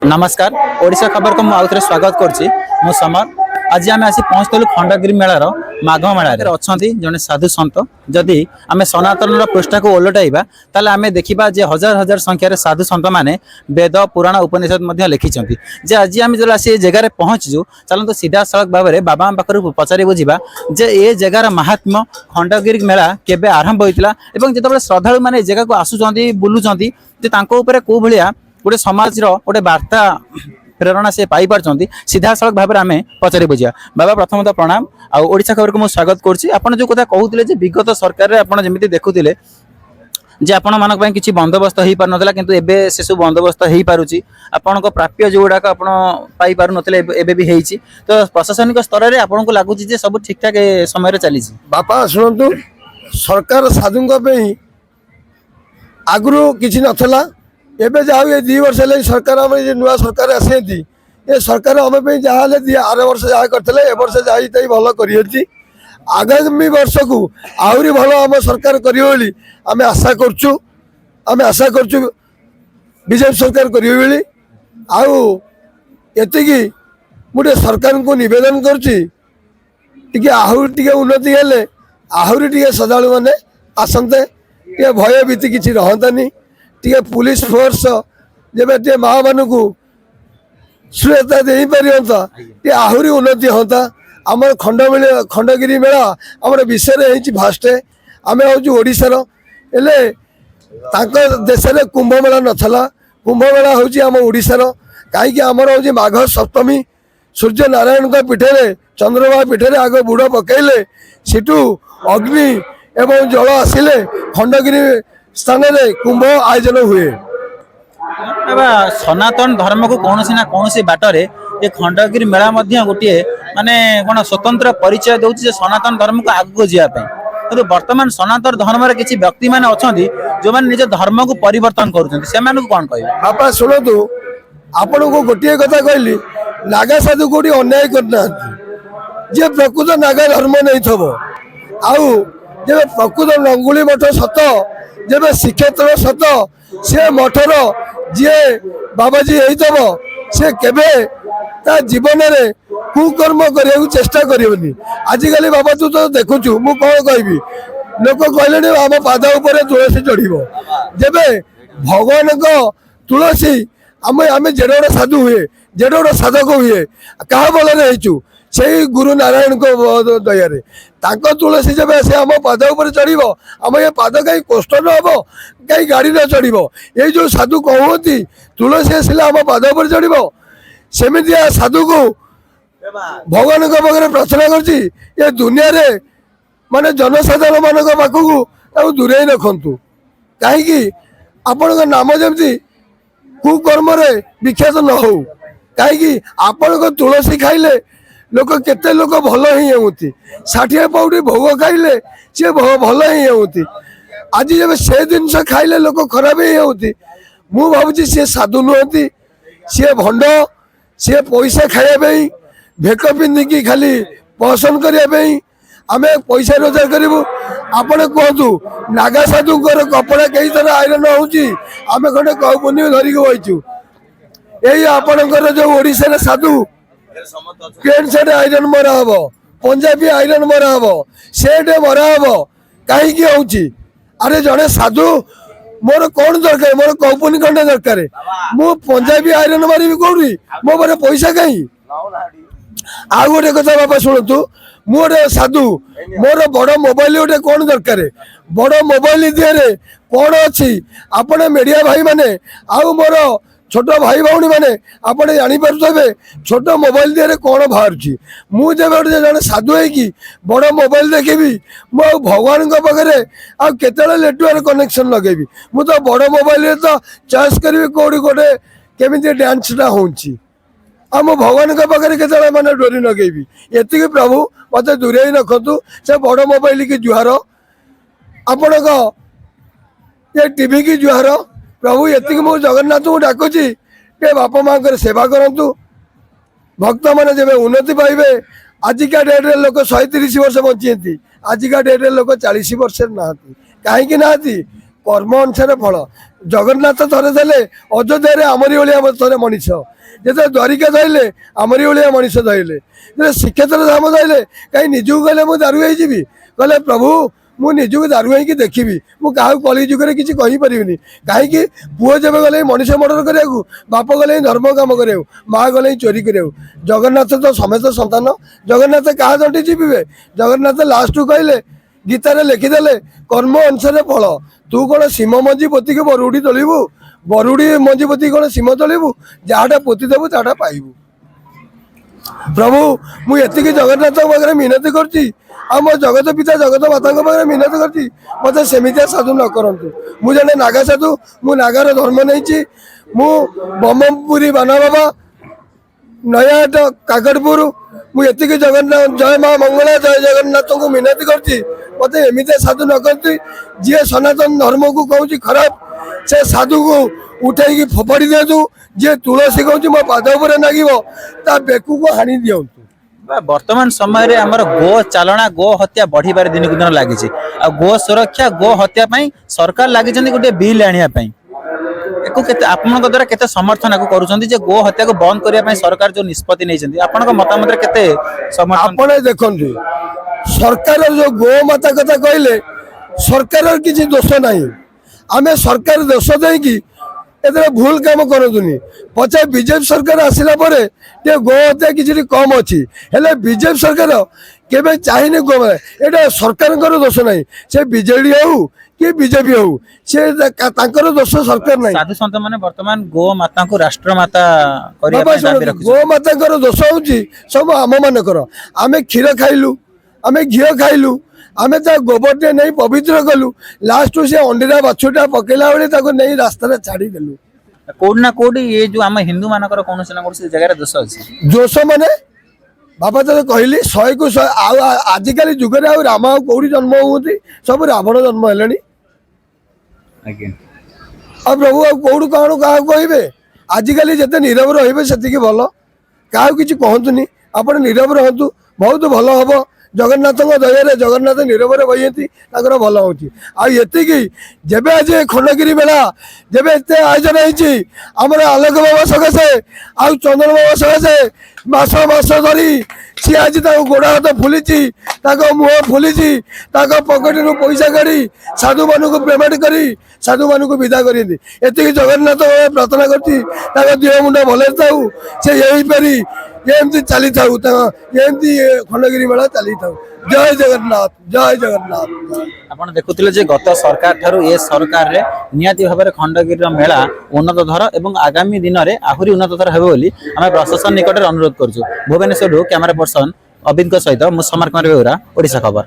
नमस्कार ओडिशा खबर को आउ थे स्वागत करुच्ची मु समर। आज आम आसी पहुँचलु खंडगिरी मेलार माघ मेला अच्छा जड़े साधु सन्त जदि आम सनातन पृष्ठा को ओलटाइबा ताले आम देखा जे हजार हजार संख्यार साधु सन्त मैंने वेद पुराण उपनिषद लिखिं जे आज आम जो आसी जगार पहुँचु चलते सीधा सड़क भाव में बाबा पाखर पचारि बुझा जे ये जगार महात्म्य खंडगिरी मेला केबे आरंभ होता जो श्रद्धा मैंने जगह को आसुँच बुलूँ कौ भाया गोटे समाज गोटे वार्ता प्रेरणा से पाई पार्टी सीधा सड़क भाव में आम पचारि बुझा। बाबा प्रथमतः प्रणाम ओडिशा खबर को मुझे स्वागत करुच्ची। आपड़ जो कथा कहते विगत सरकार आपड़ जमी देखुले जे आपण मान किसी बंदोबस्त हो पार ना कि एबे से सब बंदोबस्त हो पारुची आपण प्राप्य जो गुड़ाक पाई पार नथिले भी होईची तो प्रशासनिक स्तर में आपन को लगुच सब ठीक ठाक समय चली बापा शुणु सरकार साधु आगु किसी नाला एबे जाओ ये 2 वर्ष है सरकार नुआ सरकार आसी ये सरकार आम जहाँ आर वर्ष जहाँ करते ए वर्ष जहाँ भल कर आगामी वर्ष को आहरी भल आम सरकार करी आम आशा करचु बीजेपी सरकार करी आती गोटे सरकार को निवेदन करुच्ची आहरी उन्नति हेले आहरी टे श्रद्धालु मैंने आसते टे भय भीति किसी रहतानी टे पुलिस फोर्स जब टे माँ मान को सुरक्षा दे पारता टे आहरी उन्नति होता आम खंडगिरी मेला आम विषय फास्ट आम हूँ ओडिशार देश में कुंभ मेला नाला कुंभ मेला हूँ आम ओडिशार कहीं आमर हूँ माघ सप्तमी सूर्य नारायण पीठे चंद्रमा पीठे आग बुड़ पकईले सीटू अग्नि एवं जल आसिले खंडगिरी स्थान में कुंभ आयोजन हुए। सनातन धर्म को कौन ना कौन बाटरे ये खंडगिरी मेला गोटे माने कौन स्वतंत्र परिचय दौर सनातन धर्म को आगे जावाई कि बर्तमान सनातन धर्म किसी व्यक्ति मैंने अच्छा जो मैंने निज धर्म को परिवर्तन करूँ कौन कह आप शुणु आपण को गोटे कथा कहली नागा साधु कौटी अन्याय करना जे प्रकृत नागा धर्म नहीं थब आउ जब प्रकृत नंगुली मठ सत जब श्रीक्षेत्र सत सी मठर जी बाबाजी होतब सी के जीवन में कुकर्म करने को चेष्टा करनी आजिकल बाबा तू तो देखुचु मु कौन कहबी लोक कहले आम पाद उपर तुलसी चढ़ जब भगवान को तुलसी आम आम जेड़ साधु हुए जेड़ साधक हुए क्या बल से गुरु नारायण को दयारे तुलसी जब से आम पाद उपर चढ़ आम ये पाद कहीं कष्ट न हम कहीं गाड़ी न चढ़ ये जो साधु कहती तुलसी आसले आम पाद उपर चढ़ सेमती साधु को भगवान पाखे प्रार्थना कर दुनिया रे माने जनसाधारण मान पाखक दूरे रखु कहीं आपण नाम जमी कुकर्म विख्यात न हो कहीं आपण को तुलसी खाइले लोक केते लोक भल ही होती 60 पाउटी भोग खाइले सी भल ही होती आज जब से जिनस खाइले लोक खराब ही होती मु भावी सी साधु नुहति सी भंड सी पैसा खायापी भेक पिंधिकी खाली पसंद करने आम पैसा रोजगार करूँ आपड़ कहतु नागा साधु कपड़ा कई थर आईरन होमें खंडे कौपुनी धरिक बहीचु यही आपणकर जो ओडिशा साधु पेंट सर्ट आईरन मरा हम पंजाबी आईरन मरा हम सेट मरा हम कहीं हूँ अरे जड़े साधु मोर कौन दरकार मोर कौपुनी खंडे दरकार मु पंजाबी आईरन मारी कौड़ी मो पारे पैसा कहीं आ गोटे कथा बापा शुणु मुझे साधु मोर बड़ मोबाइल गोटे कौन दरकार बड़ मोबाइल दिहरे कौन अच्छी आपने मीडिया भाई माने आउ मोर छोट भाई भौणी मैंने आपड़े जानीपे छोट मोबाइल दिहरे कौन बाहर मुझे जड़े साधु है बड़ मोबाइल देखी मु भगवान पाखे आते नेटवर्क कनेक्शन लगेबी मु तो बड़ मोबाइल तो चॉइस करी कौड़ी गोटे केमी डांसटा होची आम भगवान पाखे के मैंने डोरी लगेबी ये प्रभु मत दूरे रखु से बड़ मोबाइल की जुहार आपण ये टीवी की जुहार प्रभु ये मु जगन्नाथ को डाकुची बापा माँ सेवा करूँ भक्त मैंने जब उन्नति पाइबे आजिका डेट्रे लोक 130 वर्ष बची आजिका डेट्रे लोक 40 वर्ष ना कहीं ना কর্ম অনুসারে ফল জগন্নাথ থরে দেলে অযোধ্যারে আমরি ভଳିয়া থরে মଣିষ যেতে দ্বারিকা ধরলে আমরি ভଳିয়া মଣିষ ধরলে যেতে ଶ୍ରୀକ୍ଷେତ୍ର ଧାମ ଧଇଲେ କାହିଁ ନିଜକୁ ଗଲେ ମୁଁ ଦାରୁ ହେଇଯିବି କହିଲେ ପ୍ରଭୁ ମୁଁ ନିଜକୁ ଦାରୁ ହେଇକି ଦେଖିବି ମୁଁ କାହାକୁ କଳି ଯୁଗରେ କିଛି କହିପାରିବିନି କାହିଁକି ପୁଅ ଯେବେ ଗଲେ ମଣିଷ ମର୍ଡର କରିବାକୁ ବାପ ଗଲେ ଧର୍ମ କାମ କରିବାକୁ ମା ଗଲେ ଚୋରି କରିବାକୁ ଜଗନ୍ନାଥ ତ ସମେତ ସନ୍ତାନ ଜଗନ୍ନାଥ କାହା ତଣ୍ଟି ଚିପିବେ ଜଗନ୍ନାଥ ଲାଷ୍ଟକୁ କହିଲେ ଗୀତାରେ ଲେଖିଦେଲେ କର୍ମ ଅନୁସାରେ ଫଳ ତୁ କ'ଣ ସୀମ ମଞ୍ଜି ପୋତିକି ବରୁଡ଼ି ତୋଳିବୁ ବରୁଡ଼ି ମଞ୍ଜି ପୋତିକି କ'ଣ ସୀମ ତୋଳିବୁ ଯାହାଟା ପୋତି ଦେବୁ ତାହାଟା ପାଇବୁ ପ୍ରଭୁ ମୁଁ ଏତିକି ଜଗନ୍ନାଥଙ୍କ ପାଖରେ ମିନତି କରୁଛି ଆଉ ମୋ ଜଗତ ପିତା ଜଗତ ମାତାଙ୍କ ପାଖରେ ମିନତି କରୁଛି ମୋତେ ସେମିତିଆ ସାଧୁ ନ କରନ୍ତୁ ମୁଁ ଜଣେ ନାଗା ସାଧୁ ମୁଁ ନାଗାର ଧର୍ମ ନେଇଛି ମୁଁ ବ୍ରହ୍ମପୁରୀ ବାନା ବାବା ନୟାଗଡ଼ କାକଟପୁର ମୁଁ ଏତିକି ଜଗନ୍ନାଥ ଜୟ ମା ମଙ୍ଗଳା ଜୟ ଜଗନ୍ନାଥଙ୍କୁ ମିନତି କରୁଛି ମୋତେ ଏମିତିଆ ସାଧୁ ନ କରନ୍ତି ଯିଏ ସନାତନ ଧର୍ମକୁ କହୁଛି ଖରାପ ସେ ସାଧୁକୁ ଉଠେଇକି ଫୋପାଡ଼ି ଦିଅନ୍ତୁ ଯିଏ ତୁଳସୀ କହୁଛି ମୋ ପାଦ ଉପରେ ନାଗିବ ତା ବେକକୁ ହାଣି ଦିଅନ୍ତୁ ବର୍ତ୍ତମାନ ସମୟରେ ଆମର ଗୋ ଚାଲଣା ଗୋ ହତ୍ୟା ବଢିବାରେ ଦିନକୁ ଦିନ ଲାଗିଛି ଆଉ ଗୋ ସୁରକ୍ଷା ଗୋ ହତ୍ୟା ପାଇଁ ସରକାର ଲାଗିଛନ୍ତି ଗୋଟେ ବିଲ୍ ଆଣିବା ପାଇଁ ୟାକୁ କେତେ ଆପଣଙ୍କ ଦ୍ୱାରା କେତେ ସମର୍ଥନ ୟାକୁ କରୁଛନ୍ତି ଯେ ଗୋ ହତ୍ୟାକୁ ବନ୍ଦ କରିବା ପାଇଁ ସରକାର ଯୋଉ ନିଷ୍ପତ୍ତି ନେଇଛନ୍ତି ଆପଣଙ୍କ ମତାମତରେ କେତେ ସମର୍ଥନ ଆପଣ ଦେଖନ୍ତୁ ସରକାର ଯୋଉ ଗୋମାତା କଥା କହିଲେ ସରକାରର କିଛି ଦୋଷ ନାହିଁ ଆମେ ସରକାର ଦୋଷ ଦେଇକି ଏଥିରେ ଭୁଲ କାମ କରନ୍ତୁନି ପଛେ ବିଜେପି ସରକାର ଆସିଲା ପରେ ଟିକେ ଗୋ ହତ୍ୟା କିଛି କମ୍ ଅଛି ହେଲେ ବିଜେପି ସରକାର କେବେ ଚାହିଁନି ଗୋ ଏଇଟା ସରକାରଙ୍କର ଦୋଷ ନାହିଁ ସେ ବିଜେଡି ହଉ କି ବିଜେପି ହଉ ସେ ତାଙ୍କର ଦୋଷ ସରକାର ନାହିଁ ସାଧୁ ସନ୍ଥ ମାନେ ବର୍ତ୍ତମାନ ଗୋ ମାତାଙ୍କୁ ରାଷ୍ଟ୍ରମାତା କରିବା ପାଇଁ ଦାବି ରଖୁଛନ୍ତି ଗୋମାତାଙ୍କର ଦୋଷ ହଉଛି ସବୁ ଆମ ମାନଙ୍କର ଆମେ କ୍ଷୀର ଖାଇଲୁ ଆମେ ଘିଅ ଖାଇଲୁ ଆମେ ତା ଗୋବରଟେ ନେଇ ପବିତ୍ର କଲୁ ଲାଷ୍ଟରୁ ସେ ଅଣ୍ଡିରା ବାଛୁଟା ପକେଇଲା ବେଳେ ତାକୁ ନେଇ ରାସ୍ତାରେ ଛାଡ଼ିଦେଲୁ କୋଉଠି ନା କୋଉଠି ଏ ଯୋଉ ଆମ ହିନ୍ଦୁ ମାନଙ୍କର କୌଣସି ନା କୌଣସି ଜାଗାରେ ଦୋଷ ଅଛି ଦୋଷ ମାନେ ବାବା ତତେ କହିଲି 100କୁ 100 ଆଉ ଆଜିକାଲି ଯୁଗରେ ଆଉ ରାମ ଆଉ କୋଉଠି ଜନ୍ମ ହୁଅନ୍ତି ସବୁ ରାବଣ ଜନ୍ମ ହେଲେଣି ଆଜ୍ଞା ଆଉ ପ୍ରଭୁ ଆଉ କୋଉଠୁ କ'ଣ କାହାକୁ କହିବେ ଆଜିକାଲି ଯେତେ ନୀରବ ରହିବେ ସେତିକି ଭଲ କାହାକୁ କିଛି କହନ୍ତୁନି ଆପଣ ନୀରବ ରହନ୍ତୁ ବହୁତ ଭଲ ହବ ଜଗନ୍ନାଥଙ୍କ ଦୟାରେ ଜଗନ୍ନାଥ ନୀରବରେ ବହିଛନ୍ତି ତାଙ୍କର ଭଲ ହେଉଛି ଆଉ ଏତିକି ଯେବେ ଆଜି ଖଣ୍ଡଗିରି ମେଳା ଯେବେ ଏତେ ଆୟୋଜନ ହେଇଛି ଆମର ଆଲୋକ ବାବା ସକାଶେ ଆଉ ଚନ୍ଦନ ବାବା ସକାଶେ ମାସ ମାସ ଧରି ସିଏ ଆଜି ତାଙ୍କ ଗୋଡ଼ ହାତ ଫୁଲିଛି ତାଙ୍କ ମୁହଁ ଫୁଲିଛି ତାଙ୍କ ପକେଟରୁ ପଇସା କାଢ଼ି ସାଧୁମାନଙ୍କୁ ପେମେଣ୍ଟ କରି ସାଧୁମାନଙ୍କୁ ବିଦା କରିଛନ୍ତି ଏତିକି ଜଗନ୍ନାଥ ପ୍ରାର୍ଥନା କରୁଛି ତାଙ୍କ ଦେହ ମୁଣ୍ଡ ଭଲରେ ଥାଉ ସେ ଏହିପରି ଏମିତି ଚାଲିଥାଉ ତାଙ୍କ ଏମିତି ଖଣ୍ଡଗିରି ମେଳା ଚାଲିଥାଉ ଜୟ ଜଗନ୍ନାଥ ଜୟ ଜଗନ୍ନାଥ ଆପଣ ଦେଖୁଥିଲେ ଯେ ଗତ ସରକାର ଠାରୁ ଏ ସରକାରରେ ନିହାତି ଭାବରେ ଖଣ୍ଡଗିରିର ମେଳା ଉନ୍ନତଧର ଏବଂ ଆଗାମୀ ଦିନରେ ଆହୁରି ଉନ୍ନତଧର ହେବ ବୋଲି ଆମେ ପ୍ରଶାସନ ନିକଟରେ ଅନୁରୋଧ କରୁଛୁ ଭୁବନେଶ୍ୱରରୁ କ୍ୟାମେରା ପର୍ସନ ଅବିଦଙ୍କ ସହିତ ମୁଁ ସମର କୁମାର ବେଉରା ଓଡ଼ିଶା ଖବର।